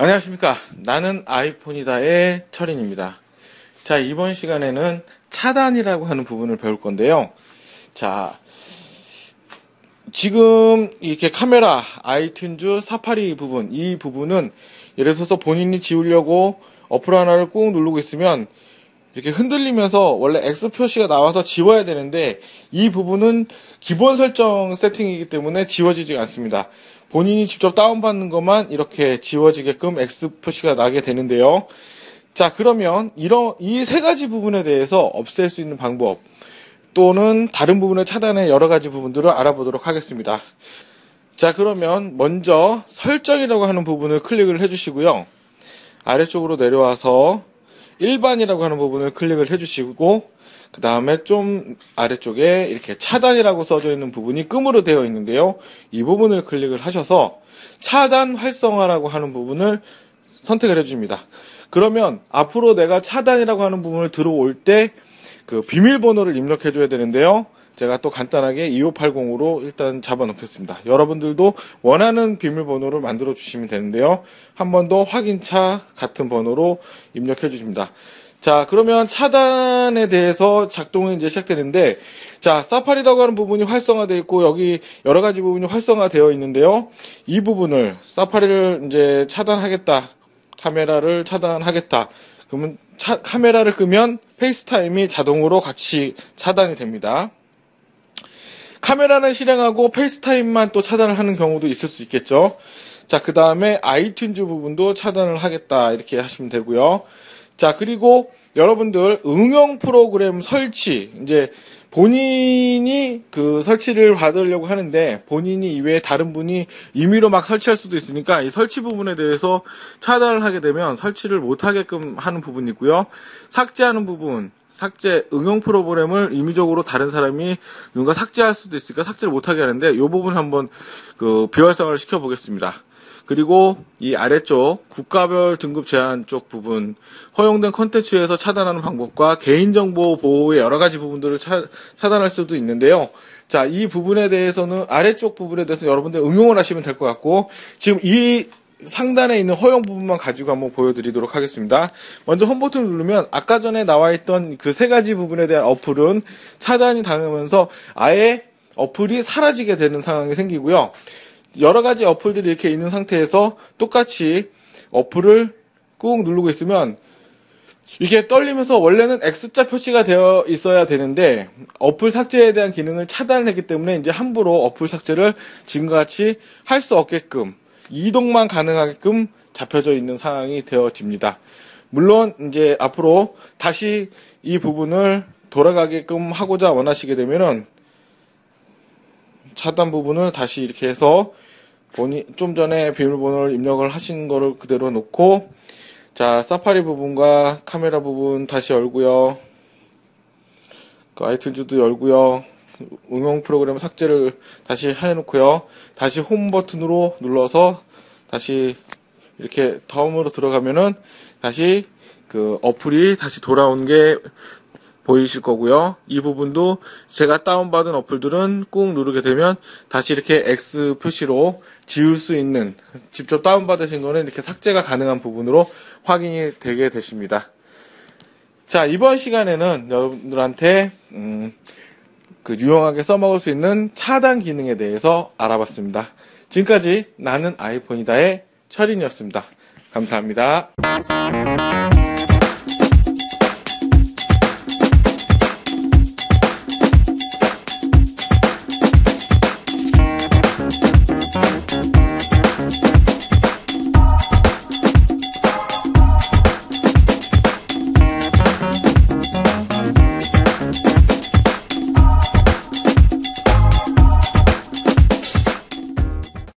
안녕하십니까. 나는 아이폰이다의 철인입니다. 자, 이번 시간에는 차단이라고 하는 부분을 배울 건데요. 자, 지금 이렇게 카메라, 아이튠즈, 사파리 부분, 이 부분은 예를 들어서 본인이 지우려고 어플 하나를 꾹 누르고 있으면 이렇게 흔들리면서 원래 X 표시가 나와서 지워야 되는데 이 부분은 기본 설정 세팅이기 때문에 지워지지 않습니다. 본인이 직접 다운받는 것만 이렇게 지워지게끔 X 표시가 나게 되는데요. 자, 그러면 이 세 가지 부분에 대해서 없앨 수 있는 방법 또는 다른 부분의 차단의 여러 가지 부분들을 알아보도록 하겠습니다. 자, 그러면 먼저 설정이라고 하는 부분을 클릭을 해주시고요. 아래쪽으로 내려와서 일반이라고 하는 부분을 클릭을 해주시고 그 다음에 좀 아래쪽에 이렇게 차단이라고 써져 있는 부분이 끔으로 되어 있는데요. 이 부분을 클릭을 하셔서 차단 활성화라고 하는 부분을 선택을 해줍니다. 그러면 앞으로 내가 차단이라고 하는 부분을 들어올 때 그 비밀번호를 입력해줘야 되는데요. 제가 또 간단하게 2580으로 일단 잡아놓겠습니다. 여러분들도 원하는 비밀번호를 만들어 주시면 되는데요. 한 번 더 확인차 같은 번호로 입력해 주십니다. 자, 그러면 차단에 대해서 작동이 이제 시작되는데, 자, 사파리라고 하는 부분이 활성화되어 있고, 여기 여러 가지 부분이 활성화되어 있는데요. 이 부분을, 사파리를 이제 차단하겠다, 카메라를 차단하겠다, 그러면 카메라를 끄면 페이스타임이 자동으로 같이 차단이 됩니다. 카메라는 실행하고 페이스타임만 또 차단을 하는 경우도 있을 수 있겠죠. 자, 그 다음에 아이튠즈 부분도 차단을 하겠다, 이렇게 하시면 되고요. 자, 그리고 여러분들 응용 프로그램 설치, 이제 본인이 그 설치를 받으려고 하는데 본인이 이외에 다른 분이 임의로 막 설치할 수도 있으니까 이 설치 부분에 대해서 차단을 하게 되면 설치를 못하게끔 하는 부분이 있고요. 삭제하는 부분, 삭제, 응용 프로그램을 임의적으로 다른 사람이 누군가 삭제할 수도 있으니까 삭제를 못하게 하는데 이 부분 한번 그 비활성화를 시켜보겠습니다. 그리고 이 아래쪽 국가별 등급 제한 쪽 부분, 허용된 콘텐츠에서 차단하는 방법과 개인정보 보호의 여러 가지 부분들을 차단할 수도 있는데요. 자, 이 부분에 대해서는 아래쪽 부분에 대해서 여러분들 응용을 하시면 될 것 같고, 지금 이 상단에 있는 허용 부분만 가지고 한번 보여드리도록 하겠습니다. 먼저 홈 버튼을 누르면 아까 전에 나와 있던 그 세 가지 부분에 대한 어플은 차단이 당하면서 아예 어플이 사라지게 되는 상황이 생기고요. 여러 가지 어플들이 이렇게 있는 상태에서 똑같이 어플을 꾹 누르고 있으면 이게 떨리면서 원래는 X자 표시가 되어 있어야 되는데 어플 삭제에 대한 기능을 차단을 했기 때문에 이제 함부로 어플 삭제를 지금과 같이 할 수 없게끔 이동만 가능하게끔 잡혀져 있는 상황이 되어집니다. 물론 이제 앞으로 다시 이 부분을 돌아가게끔 하고자 원하시게 되면은 차단 부분을 다시 이렇게 해서 좀 전에 비밀번호를 입력을 하신 거를 그대로 놓고, 자, 사파리 부분과 카메라 부분 다시 열고요. 그 아이튠즈도 열고요. 응용 프로그램 삭제를 다시 해놓고요. 다시 홈 버튼으로 눌러서 다시 이렇게 덤으로 들어가면은 다시 그 어플이 다시 돌아온 게 보이실 거고요. 이 부분도 제가 다운받은 어플들은 꾹 누르게 되면 다시 이렇게 X 표시로 지울 수 있는, 직접 다운받으신 거는 이렇게 삭제가 가능한 부분으로 확인이 되게 되십니다. 자, 이번 시간에는 여러분들한테 그 유용하게 써먹을 수 있는 차단 기능에 대해서 알아봤습니다. 지금까지 나는 아이폰이다의 철인이었습니다. 감사합니다.